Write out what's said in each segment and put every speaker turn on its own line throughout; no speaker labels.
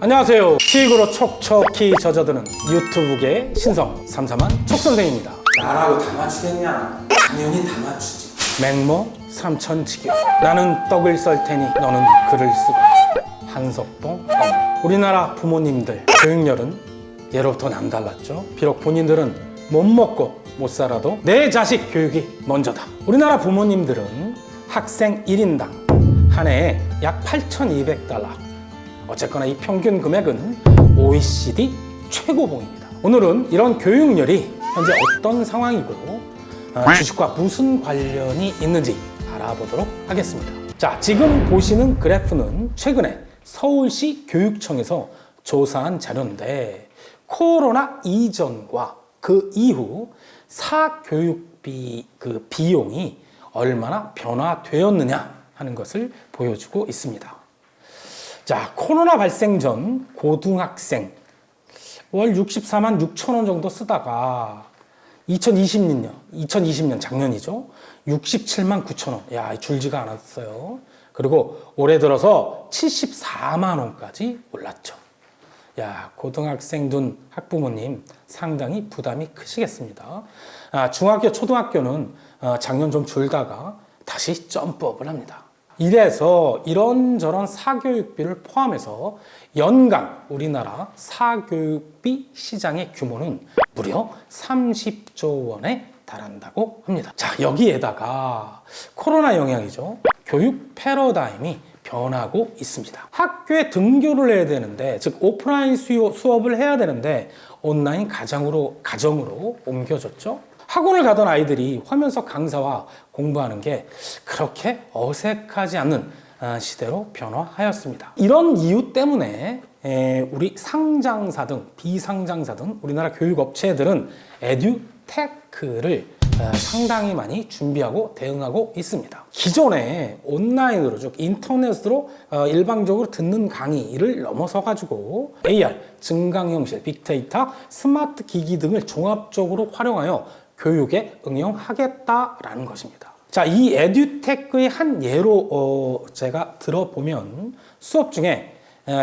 안녕하세요. 수익으로 촉촉히 젖어드는 유튜브계 신성 삼삼한 촉선생입니다. 나라고 다 맞추겠냐? 당연히 다 맞추지. 맹모 삼천지교. 나는 떡을 썰 테니 너는 글을 쓰고. 한석봉 어머니. 우리나라 부모님들 교육열은 예로부터 남달랐죠. 비록 본인들은 못 먹고 못 살아도 내 자식 교육이 먼저다. 우리나라 부모님들은 학생 1인당 한 해에 약 8,200달러. 어쨌거나 이 평균 금액은 OECD 최고봉입니다. 오늘은 이런 교육열이 현재 어떤 상황이고 주식과 무슨 관련이 있는지 알아보도록 하겠습니다. 자, 지금 보시는 그래프는 최근에 서울시 교육청에서 조사한 자료인데 코로나 이전과 그 이후 사교육비 그 비용이 얼마나 변화되었느냐 하는 것을 보여주고 있습니다. 자, 코로나 발생 전 고등학생 월 64만 6천 원 정도 쓰다가 2020년 작년이죠. 67만 9천 원. 야, 줄지가 않았어요. 그리고 올해 들어서 74만 원까지 올랐죠. 야, 고등학생 둔 학부모님 상당히 부담이 크시겠습니다. 중학교, 초등학교는 작년 좀 줄다가 다시 점프업을 합니다. 이래서 이런저런 사교육비를 포함해서 연간 우리나라 사교육비 시장의 규모는 무려 30조 원에 달한다고 합니다. 자, 여기에다가 코로나 영향이죠. 교육 패러다임이 변하고 있습니다. 학교에 등교를 해야 되는데, 즉 오프라인 수업을 해야 되는데 온라인 가정으로 옮겨졌죠. 학원을 가던 아이들이 화면석 강사와 공부하는 게 그렇게 어색하지 않는 시대로 변화하였습니다. 이런 이유 때문에 우리 상장사든 비상장사든 우리나라 교육업체들은 에듀테크를 상당히 많이 준비하고 대응하고 있습니다. 기존에 온라인으로 즉 인터넷으로 일방적으로 듣는 강의를 넘어서 가지고 AR, 증강현실, 빅데이터, 스마트 기기 등을 종합적으로 활용하여 교육에 응용하겠다라는 것입니다. 자, 이 에듀테크의 한 예로 제가 들어보면 수업 중에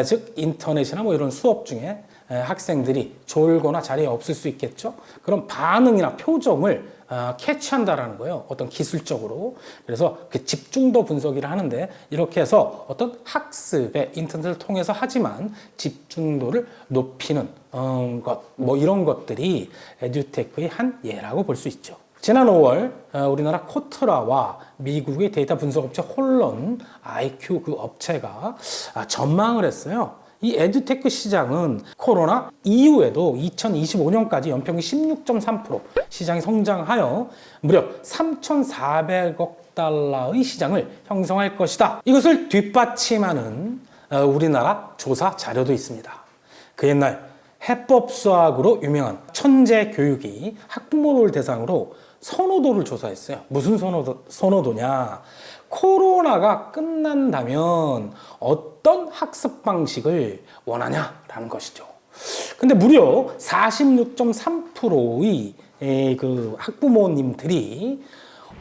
즉 인터넷이나 뭐 이런 수업 중에 학생들이 졸거나 자리에 없을 수 있겠죠. 그런 반응이나 표정을 캐치한다라는 거예요. 어떤 기술적으로. 그래서 그 집중도 분석을 하는데 이렇게 해서 어떤 학습에 인터넷을 통해서 하지만 집중도를 높이는 뭐 이런 것들이 에듀테크의 한 예라고 볼 수 있죠. 지난 5월 우리나라 코트라와 미국의 데이터 분석 업체 홀런 IQ 그 업체가 전망을 했어요. 이 에듀테크 시장은 코로나 이후에도 2025년까지 연평균 16.3% 시장이 성장하여 무려 3,400억 달러의 시장을 형성할 것이다. 이것을 뒷받침하는 우리나라 조사 자료도 있습니다. 그 옛날 해법수학으로 유명한 천재교육이 학부모를 대상으로 선호도를 조사했어요. 무슨 선호도냐? 코로나가 끝난다면 어떤 학습 방식을 원하냐라는 것이죠. 근데 무려 46.3%의 그 학부모님들이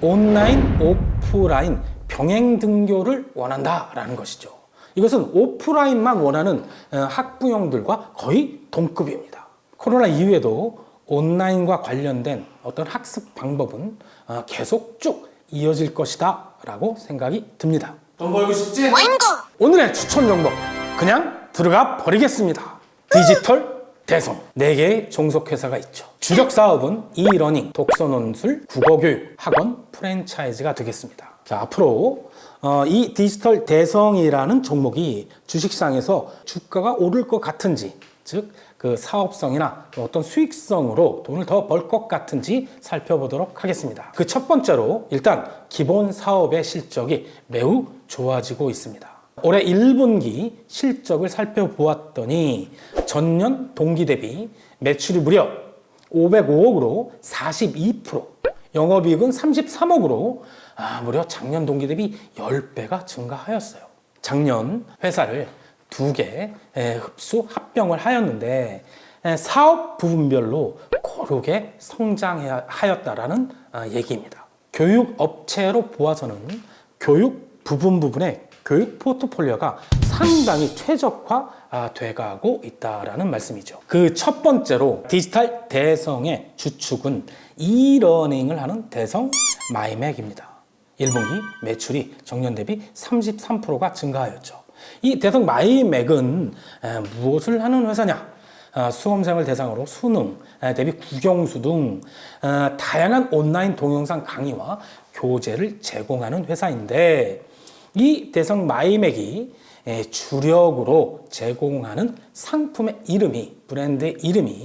온라인, 오프라인 병행 등교를 원한다라는 것이죠. 이것은 오프라인만 원하는 학부형들과 거의 동급입니다. 코로나 이후에도 온라인과 관련된 어떤 학습 방법은 계속 쭉 이어질 것이다 라고 생각이 듭니다. 돈 벌고 싶지? 오늘의 추천 종목 그냥 들어가 버리겠습니다. 디지털 대성 4개의 종속회사가 있죠. 주력 사업은 이러닝, 독서논술, 국어교육, 학원, 프랜차이즈가 되겠습니다. 자, 앞으로 이 디지털 대성이라는 종목이 주식시장에서 주가가 오를 것 같은지, 즉 그 사업성이나 어떤 수익성으로 돈을 더 벌 것 같은지 살펴보도록 하겠습니다. 그 첫 번째로 일단 기본 사업의 실적이 매우 좋아지고 있습니다. 올해 1분기 실적을 살펴보았더니 전년 동기 대비 매출이 무려 505억으로 42%, 영업이익은 33억으로 무려 작년 동기 대비 10배가 증가하였어요. 작년 회사를 2개 흡수 합병을 하였는데 사업 부분별로 고르게 성장하였다라는 얘기입니다. 교육업체로 보아서는 교육 부분에 교육 포트폴리오가 상당히 최적화 돼가고 있다라는 말씀이죠. 그 첫 번째로 디지털 대성의 주축은 이러닝을 하는 대성 마이맥입니다. 1분기 매출이 전년 대비 33%가 증가하였죠. 이 대성 마이맥은 무엇을 하는 회사냐? 수험생을 대상으로 수능, 대비 국영수 등 다양한 온라인 동영상 강의와 교재를 제공하는 회사인데, 이 대성 마이맥이 주력으로 제공하는 상품의 이름이, 브랜드의 이름이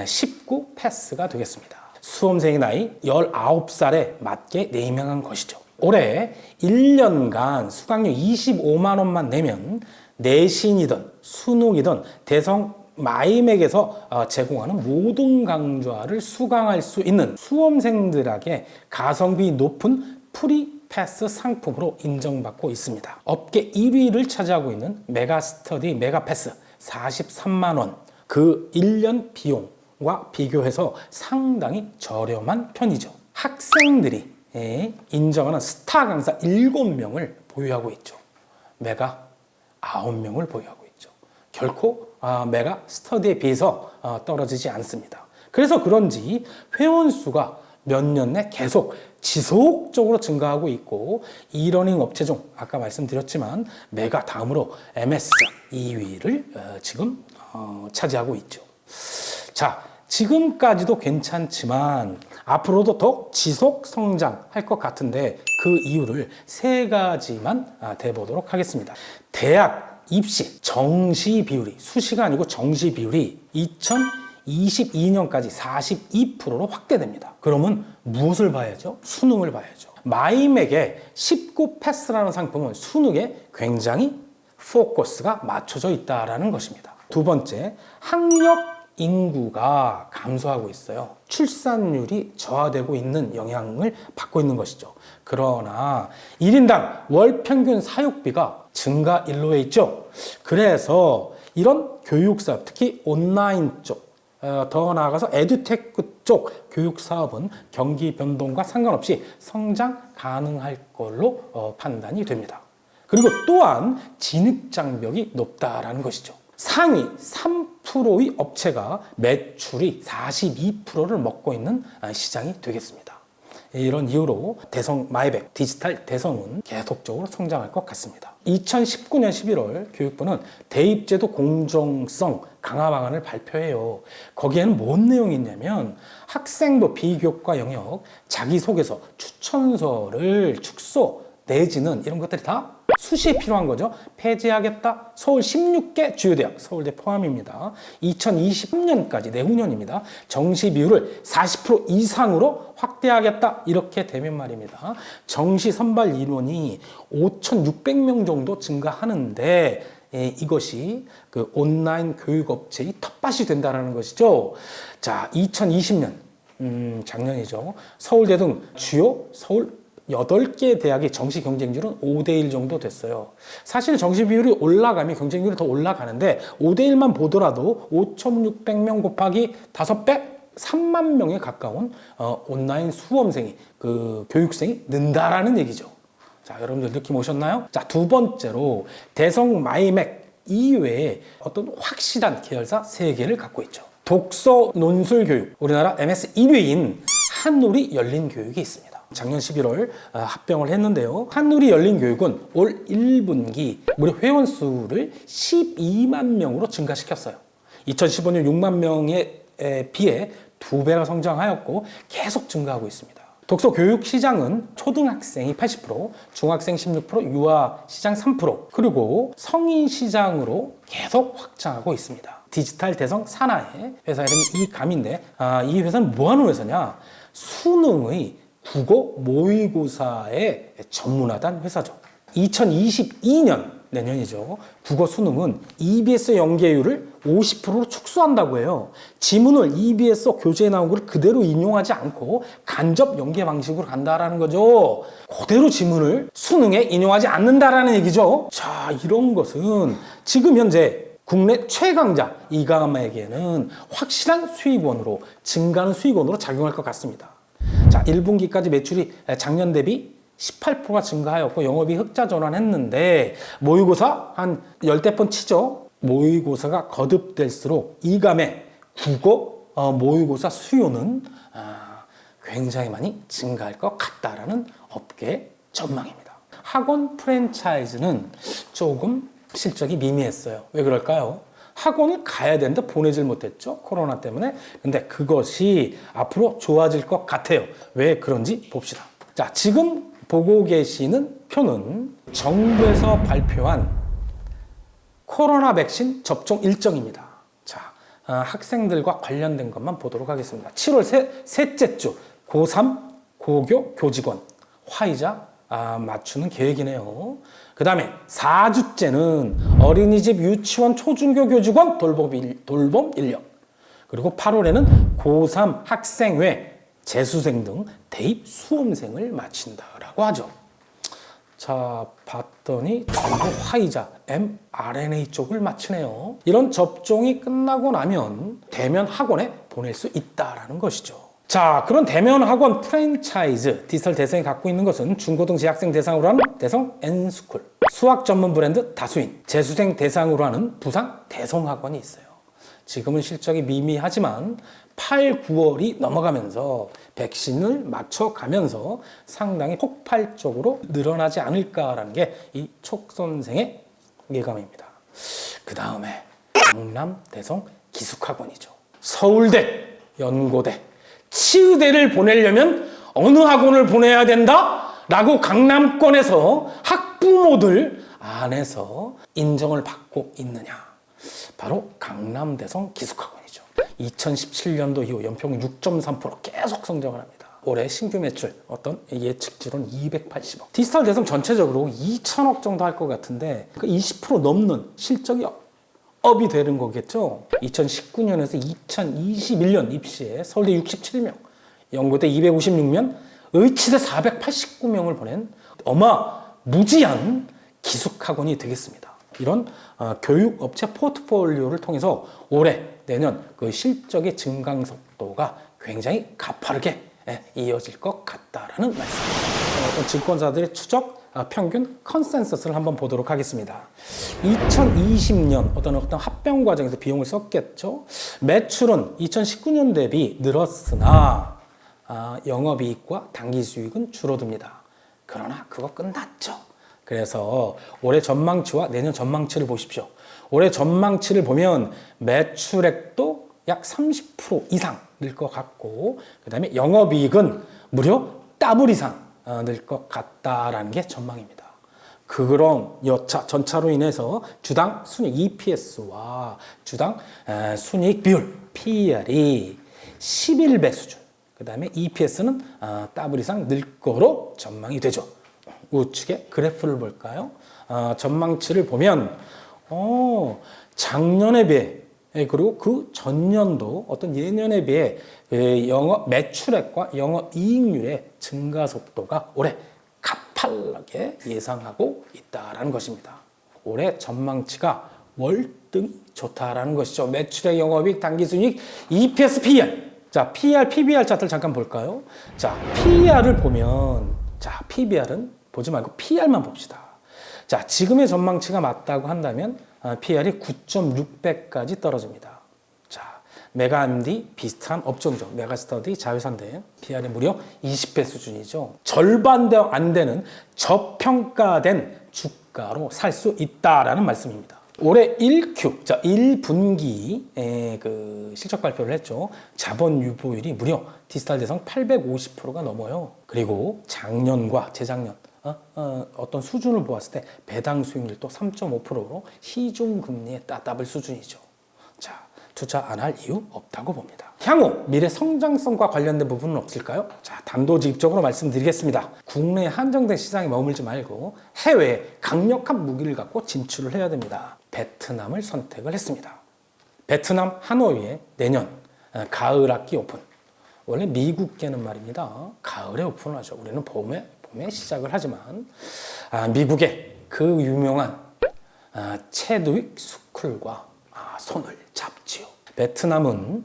19 패스가 되겠습니다. 수험생의 나이 19살에 맞게 네이밍한 것이죠. 올해 1년간 수강료 25만 원만 내면 내신이든 수능이든 대성 마이맥에서 제공하는 모든 강좌를 수강할 수 있는 수험생들에게 가성비 높은 프리패스 상품으로 인정받고 있습니다. 업계 1위를 차지하고 있는 메가스터디 메가패스 43만 원, 그 1년 비용과 비교해서 상당히 저렴한 편이죠. 학생들이 인정하는 스타 강사 7명을 보유하고 있죠. 메가 9명을 보유하고 있죠. 결코 메가 스터디에 비해서 떨어지지 않습니다. 그래서 그런지 회원 수가 몇 년 내 계속 지속적으로 증가하고 있고, 이러닝 업체 중 아까 말씀드렸지만 메가 다음으로 MS 2위를 지금 차지하고 있죠. 자, 지금까지도 괜찮지만 앞으로도 더 지속 성장할 것 같은데, 그 이유를 3가지만 대보도록 하겠습니다. 대학 입시 정시 비율이, 수시가 아니고 정시 비율이 2022년까지 42%로 확대됩니다. 그러면 무엇을 봐야죠? 수능을 봐야죠. 마이맥의 19 패스라는 상품은 수능에 굉장히 포커스가 맞춰져 있다는 것입니다. 두 번째, 학력 인구가 감소하고 있어요. 출산율이 저하되고 있는 영향을 받고 있는 것이죠. 그러나 1인당 월 평균 사육비가 증가 일로에 있죠. 그래서 이런 교육 사업, 특히 온라인 쪽, 더 나아가서 에듀테크 쪽 교육 사업은 경기 변동과 상관없이 성장 가능할 걸로 판단이 됩니다. 그리고 또한 진입 장벽이 높다라는 것이죠. 상위 3%의 업체가 매출이 42%를 먹고 있는 시장이 되겠습니다. 이런 이유로 대성 마이백, 디지털 대성은 계속적으로 성장할 것 같습니다. 2019년 11월 교육부는 대입제도 공정성 강화 방안을 발표해요. 거기에는 뭔 내용이 있냐면 학생부 비교과 영역, 자기소개서, 추천서를 축소 내지는 이런 것들이 다 수시에 필요한 거죠. 폐지하겠다. 서울 16개 주요 대학, 서울대 포함입니다. 2023년까지 내후년입니다. 정시 비율을 40% 이상으로 확대하겠다. 이렇게 되면 말입니다. 정시 선발 인원이 5,600명 정도 증가하는데, 이것이 그 온라인 교육업체의 텃밭이 된다는 것이죠. 자, 2020년, 작년이죠. 서울대 등 주요 서울 8개 대학의 정시 경쟁률은 5대1 정도 됐어요. 사실 정시 비율이 올라가면 경쟁률이 더 올라가는데 5대1만 보더라도 5,600명 곱하기 5배? 3만 명에 가까운 온라인 수험생이, 그 교육생이 는다라는 얘기죠. 자, 여러분들 느낌 오셨나요? 자, 두 번째로 대성 마이맥 이외에 어떤 확실한 계열사 3개를 갖고 있죠. 독서 논술 교육, 우리나라 MS 1위인 한누리 열린 교육이 있습니다. 작년 11월 합병을 했는데요. 한누리 열린 교육은 올 1분기 무려 회원 수를 12만 명으로 증가시켰어요. 2015년 6만 명에 비해 2배가 성장하였고 계속 증가하고 있습니다. 독서 교육 시장은 초등학생이 80%, 중학생 16%, 유아 시장 3%, 그리고 성인 시장으로 계속 확장하고 있습니다. 디지털 대성 사나의 회사 이름이 이감인데, 이 회사는 뭐 하는 회사냐? 수능의 국어 모의고사에 전문화된 회사죠. 2022년, 내년이죠. 국어 수능은 EBS 연계율을 50%로 축소한다고 해요. 지문을 EBS 교재에 나온 걸 그대로 인용하지 않고 간접 연계 방식으로 간다라는 거죠. 그대로 지문을 수능에 인용하지 않는다라는 얘기죠. 자, 이런 것은 지금 현재 국내 최강자 이감에게는 확실한 수익원으로, 증가하는 수익원으로 작용할 것 같습니다. 자, 1분기까지 매출이 작년 대비 18%가 증가하였고 영업이 흑자 전환했는데 모의고사 한 열대 번 치죠. 모의고사가 거듭될수록 이감의 국어 모의고사 수요는 굉장히 많이 증가할 것 같다라는 업계의 전망입니다. 학원 프랜차이즈는 조금 실적이 미미했어요. 왜 그럴까요? 학원을 가야 되는데 보내질 못했죠. 코로나 때문에. 근데 그것이 앞으로 좋아질 것 같아요. 왜 그런지 봅시다. 자, 지금 보고 계시는 표는 정부에서 발표한 코로나 백신 접종 일정입니다. 자, 학생들과 관련된 것만 보도록 하겠습니다. 7월 셋째 주 고3, 고교, 교직원, 화이자 맞추는 계획이네요. 그 다음에 4주째는 어린이집, 유치원, 초중교 교직원 돌봄 인력. 그리고 8월에는 고3 학생회, 재수생 등 대입 수험생을 마친다라고 하죠. 자, 봤더니 전부 화이자, mRNA 쪽을 마치네요. 이런 접종이 끝나고 나면 대면 학원에 보낼 수 있다라는 것이죠. 자, 그런 대면 학원 프랜차이즈 디지털 대성이 갖고 있는 것은 중고등 재학생 대상으로 하는 대성 N스쿨, 수학 전문 브랜드 다수인, 재수생 대상으로 하는 부상 대성학원이 있어요. 지금은 실적이 미미하지만 8, 9월이 넘어가면서 백신을 맞춰가면서 상당히 폭발적으로 늘어나지 않을까라는 게 이 촉 선생의 예감입니다. 그 다음에 경남 대성 기숙학원이죠. 서울대, 연고대, 치의대를 보내려면 어느 학원을 보내야 된다? 라고 강남권에서 학부모들 안에서 인정을 받고 있느냐? 바로 강남대성 기숙학원이죠. 2017년도 이후 연평균 6.3% 계속 성장을 합니다. 올해 신규 매출 어떤 예측치로는 280억. 디지털 대성 전체적으로 2천억 정도 할 것 같은데 그 20% 넘는 실적이 업이 되는 거겠죠. 2019년에서 2021년 입시에 서울대 67명, 연고대 256명, 의치대 489명을 보낸 어마무지한 기숙학원이 되겠습니다. 이런 교육업체 포트폴리오를 통해서 올해, 내년 그 실적의 증강 속도가 굉장히 가파르게 이어질 것 같다라는 말씀입니다. 어떤 증권사들의 추적, 평균 컨센서스를 한번 보도록 하겠습니다. 2020년 어떤 합병 과정에서 비용을 썼겠죠. 매출은 2019년 대비 늘었으나 영업이익과 당기수익은 줄어듭니다. 그러나 그거 끝났죠. 그래서 올해 전망치와 내년 전망치를 보십시오. 올해 전망치를 보면 매출액도 약 30% 이상 늘 것 같고, 그 다음에 영업이익은 무려 더블 이상 늘 것 같다라는 게 전망입니다. 그런 전차로 인해서 주당 순이익 EPS와 주당 순이익 비율 PER이 11배 수준, 그 다음에 EPS는 더블 이상 늘 거로 전망이 되죠. 우측에 그래프를 볼까요? 전망치를 보면 작년에 비해, 그리고 그 전년도 어떤 예년에 비해 영업 매출액과 영업 이익률의 증가 속도가 올해 가팔하게 예상하고 있다라는 것입니다. 올해 전망치가 월등히 좋다라는 것이죠. 매출액, 영업이익, 당기순이익, EPS, PER. 자, PER, PBR 차트를 잠깐 볼까요? 자, PER을 보면, 자, PBR은 보지 말고 PER만 봅시다. 자, 지금의 전망치가 맞다고 한다면 PER이 9.6배까지 떨어집니다. 자, 메가MD 비슷한 업종이죠. 메가스터디, 자회사인데 PER이 무려 20배 수준이죠. 절반 안 되는 저평가된 주가로 살 수 있다라는 말씀입니다. 올해 1Q, 자 1분기에 그 실적 발표를 했죠. 자본 유보율이 무려 디지털 대성 850%가 넘어요. 그리고 작년과 재작년 어떤 수준을 보았을 때 배당 수익률도 3.5%로 시중금리에 따따블 수준이죠. 자, 투자 안 할 이유 없다고 봅니다. 향후 미래 성장성과 관련된 부분은 없을까요? 자, 단도직입적으로 말씀드리겠습니다. 국내 한정된 시장에 머물지 말고 해외에 강력한 무기를 갖고 진출을 해야 됩니다. 베트남을 선택을 했습니다. 베트남 하노이에 내년 가을 학기 오픈. 원래 미국계는 말입니다. 가을에 오픈을 하죠. 우리는 봄에 시작을 하지만 미국의 그 유명한 체드윅 스쿨과 손을 잡지요. 베트남은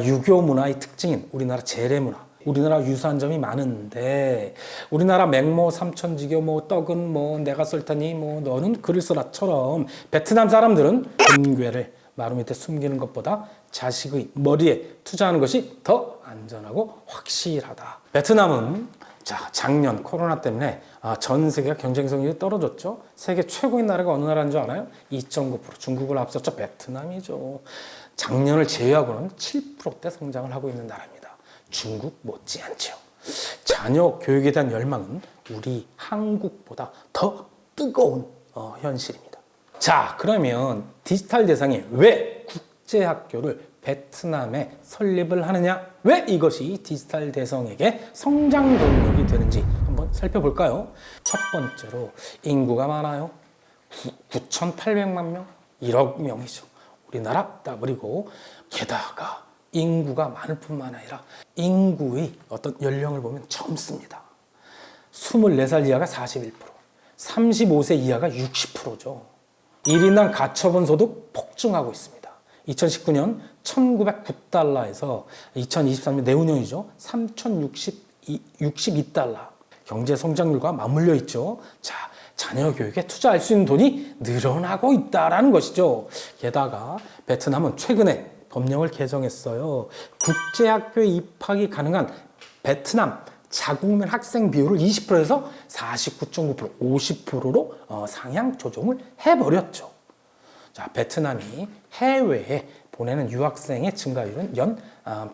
유교 문화의 특징인 우리나라 재래 문화, 우리나라 유사한 점이 많은데 우리나라 맹모 삼천지교 뭐 떡은 뭐 내가 쏠 테니 뭐 너는 글을 써라처럼 베트남 사람들은 금괴를 마루 밑에 숨기는 것보다 자식의 머리에 투자하는 것이 더 안전하고 확실하다. 베트남은 자, 작년 코로나 때문에 전 세계가 경쟁성이 떨어졌죠. 세계 최고인 나라가 어느 나라인 줄 알아요? 2.9%. 중국을 앞섰죠. 베트남이죠. 작년을 제외하고는 7%대 성장을 하고 있는 나라입니다. 중국 못지않죠. 자녀 교육에 대한 열망은 우리 한국보다 더 뜨거운 현실입니다. 자, 그러면 디지털 대상이 왜 국제학교를 베트남에 설립을 하느냐? 왜 이것이 디지털 대성에게 성장 동력이 되는지 한번 살펴볼까요? 첫 번째로 인구가 많아요. 9,800만 명, 1억 명이죠. 우리나라 더블이고 게다가 인구가 많을 뿐만 아니라 인구의 어떤 연령을 보면 젊습니다. 24살 이하가 41%, 35세 이하가 60%죠. 1인당 가처분 소득 폭증하고 있습니다. 2019년 1,909달러에서 2023년 내후년이죠. 3,062달러. 경제 성장률과 맞물려 있죠. 자, 자녀 교육에 투자할 수 있는 돈이 늘어나고 있다라는 것이죠. 게다가 베트남은 최근에 법령을 개정했어요. 국제학교에 입학이 가능한 베트남 자국민 학생 비율을 20%에서 49.9%, 50%로 상향 조정을 해버렸죠. 자, 베트남이 해외에 보내는 유학생의 증가율은 연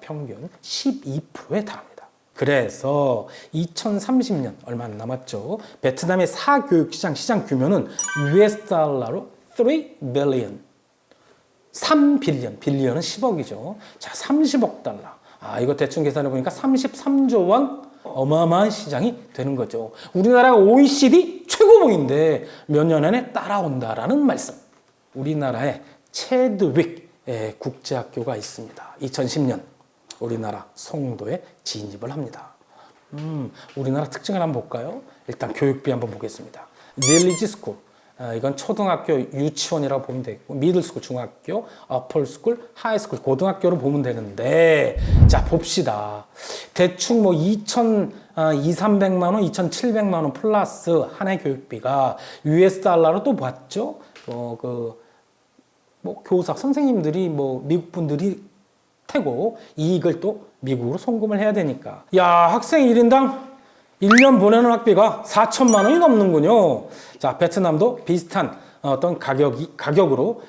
평균 12%에 달합니다. 그래서 2030년 얼마 안 남았죠. 베트남의 사교육 시장 규모는 US 달러로 3 빌리언. 3빌리언, 빌리언은 10억이죠. 자, 30억 달러. 이거 대충 계산해 보니까 33조 원 어마어마한 시장이 되는 거죠. 우리나라가 OECD 최고봉인데 몇 년 안에 따라온다라는 말씀. 우리나라에 체드윅 국제학교가 있습니다. 2010년 우리나라 송도에 진입을 합니다. 우리나라 특징을 한번 볼까요? 일단 교육비 한번 보겠습니다. 빌리지 스쿨, 이건 초등학교 유치원이라고 보면 되겠고, 미들스쿨 중학교, 어펄스쿨, 하이스쿨 고등학교로 보면 되는데, 자 봅시다. 대충 뭐 2,200~300만 원, 2,700만 원 플러스 한 해 교육비가 US 달러로 또 봤죠. 교사 선생님들이 미국 분들이 태고 이익을 또 미국으로 송금을 해야 되니까. 야, 학생 1인당 1년 보내는 학비가 4천만 원이 넘는군요. 자, 베트남도 비슷한 어떤 가격으로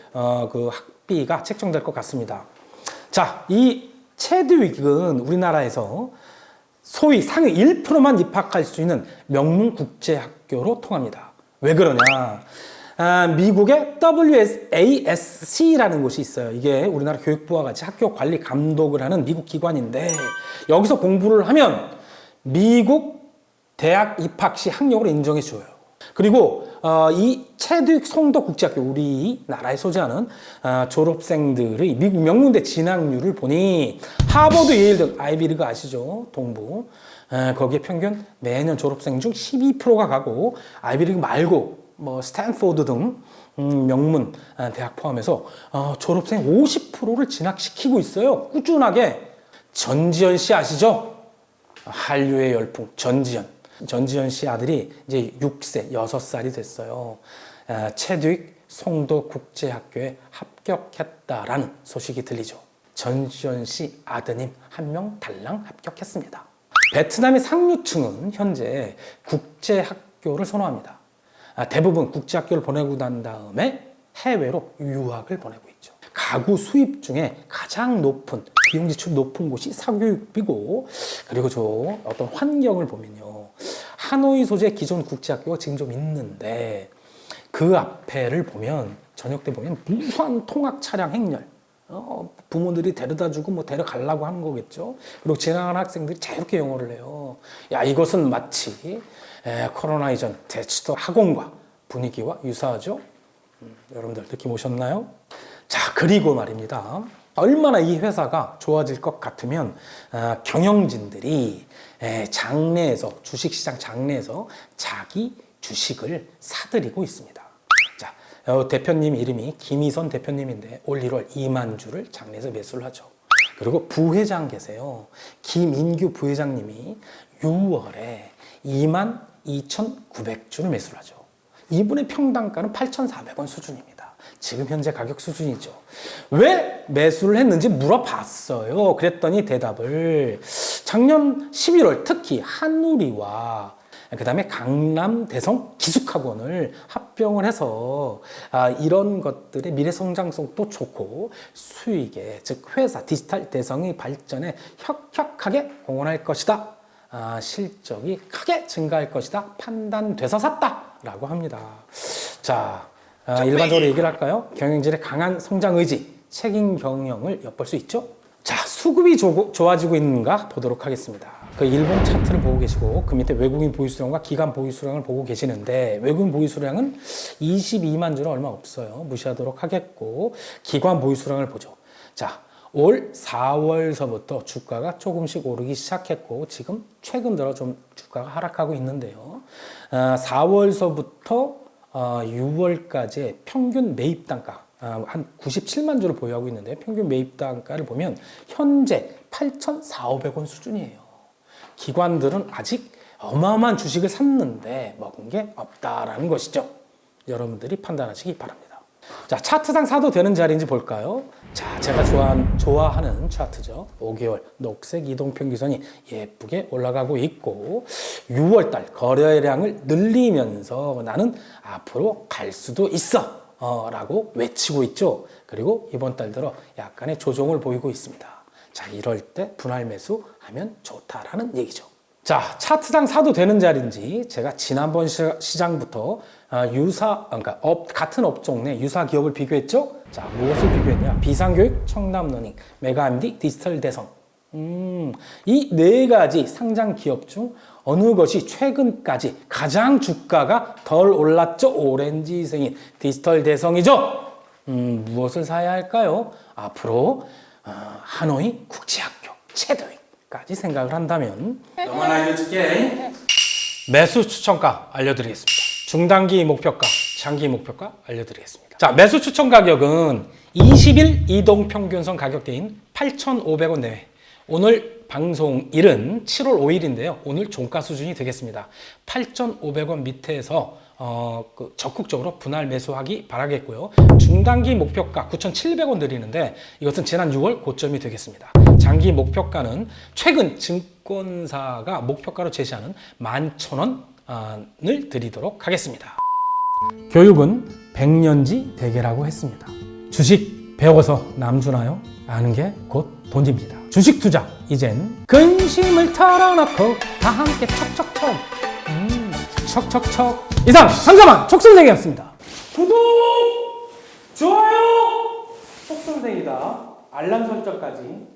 그 학비가 책정될 것 같습니다. 자, 이 체드윅은 우리나라에서 소위 상위 1%만 입학할 수 있는 명문 국제학교로 통합니다. 왜 그러냐? 미국의 WSASC라는 곳이 있어요. 이게 우리나라 교육부와 같이 학교 관리 감독을 하는 미국 기관인데, 여기서 공부를 하면 미국 대학 입학 시 학력으로 인정해 줘요. 그리고 이 체드윅 송도 국제학교, 우리나라에 소재하는 졸업생들의 미국 명문대 진학률을 보니 하버드, 예일 등 아이비리그 아시죠? 동부. 거기에 평균 매년 졸업생 중 12%가 가고, 아이비리그 말고 스탠포드 등 명문 대학 포함해서 졸업생 50%를 진학시키고 있어요. 꾸준하게. 전지현 씨 아시죠? 한류의 열풍 전지현 씨 아들이 이제 6세, 6살이 됐어요. 체드윅 송도 국제학교에 합격했다라는 소식이 들리죠. 전지현 씨 아드님 한 명 달랑 합격했습니다. 베트남의 상류층은 현재 국제학교를 선호합니다. 대부분 국제학교를 보내고 난 다음에 해외로 유학을 보내고 있죠. 가구 수입 중에 가장 높은, 비용 지출이 높은 곳이 사교육비고, 그리고 저 어떤 환경을 보면요, 하노이 소재 기존 국제학교가 지금 좀 있는데, 그 앞에를 보면, 저녁 때 보면 무한 통학 차량 행렬, 부모들이 데려다주고 데려가려고 하는 거겠죠. 그리고 지나가는 학생들이 자유롭게 영어를 해요. 야, 이것은 마치 코로나 이전 제주도 학원과 분위기와 유사하죠. 여러분들 느낌 오셨나요? 자, 그리고 말입니다. 얼마나 이 회사가 좋아질 것 같으면 경영진들이 장내에서, 주식시장 장내에서 자기 주식을 사들이고 있습니다. 자, 대표님 이름이 김희선 대표님인데 올 1월 2만 주를 장내에서 매수를 하죠. 그리고 부회장 계세요. 김인규 부회장님이 6월에 22,900주를 매수를 하죠. 이분의 평당가는 8,400원 수준입니다. 지금 현재 가격 수준이죠. 왜 매수를 했는지 물어봤어요. 그랬더니 대답을 작년 11월 특히 한우리와 그 다음에 강남 대성 기숙학원을 합병을 해서 이런 것들의 미래 성장성도 좋고 수익에, 즉 회사 디지털 대성의 발전에 혁혁하게 공헌할 것이다. 실적이 크게 증가할 것이다. 판단돼서 샀다라고 합니다. 자, 일반적으로 얘기를 할까요? 경영진의 강한 성장 의지, 책임 경영을 엿볼 수 있죠. 자, 수급이 좋아지고 있는가 보도록 하겠습니다. 그 일본 차트를 보고 계시고 그 밑에 외국인 보유 수량과 기관 보유 수량을 보고 계시는데 외국인 보유 수량은 22만 주는 얼마 없어요. 무시하도록 하겠고 기관 보유 수량을 보죠. 자, 올 4월서부터 주가가 조금씩 오르기 시작했고 지금 최근 들어 좀 주가가 하락하고 있는데요. 4월서부터 6월까지의 평균 매입 단가 한 97만 주를 보유하고 있는데 평균 매입 단가를 보면 현재 8,400원 수준이에요. 기관들은 아직 어마어마한 주식을 샀는데 먹은 게 없다라는 것이죠. 여러분들이 판단하시기 바랍니다. 자, 차트상 사도 되는 자리인지 볼까요? 자, 제가 좋아하는 차트죠. 5개월 녹색 이동평균선이 예쁘게 올라가고 있고 6월달 거래량을 늘리면서 나는 앞으로 갈 수도 있어 라고 외치고 있죠. 그리고 이번 달 들어 약간의 조정을 보이고 있습니다. 자, 이럴 때 분할 매수하면 좋다라는 얘기죠. 자, 차트상 사도 되는 자리인지 제가 지난번 시장부터 그러니까 같은 업종 내 유사 기업을 비교했죠. 자, 무엇을 비교했냐? 비상교육, 청남러닝, 메가MD, 디지털 대성. 이 네 가지 상장 기업 중 어느 것이 최근까지 가장 주가가 덜 올랐죠? 오렌지색인 디지털 대성이죠. 무엇을 사야 할까요? 앞으로 하노이 국제학교, 채도익까지 생각을 한다면 너만 알려줄게. 매수 추천가 알려드리겠습니다. 중단기 목표가, 장기 목표가 알려드리겠습니다. 자, 매수 추천 가격은 20일 이동평균선 가격대인 8,500원 내외. 오늘 방송일은 7월 5일인데요. 오늘 종가 수준이 되겠습니다. 8,500원 밑에서 적극적으로 분할 매수하기 바라겠고요. 중단기 목표가 9,700원 드리는데 이것은 지난 6월 고점이 되겠습니다. 장기 목표가는 최근 증권사가 목표가로 제시하는 11,000원을 드리도록 하겠습니다. 교육은 백년지 대계라고 했습니다. 주식 배워서 남 주나요? 아는 게 곧 돈입니다. 주식 투자 이젠 근심을 털어놓고 다 함께 척척척 척척척. 이상 삼삼한 척선생이었습니다. 구독 좋아요 척선생이다 알람 설정까지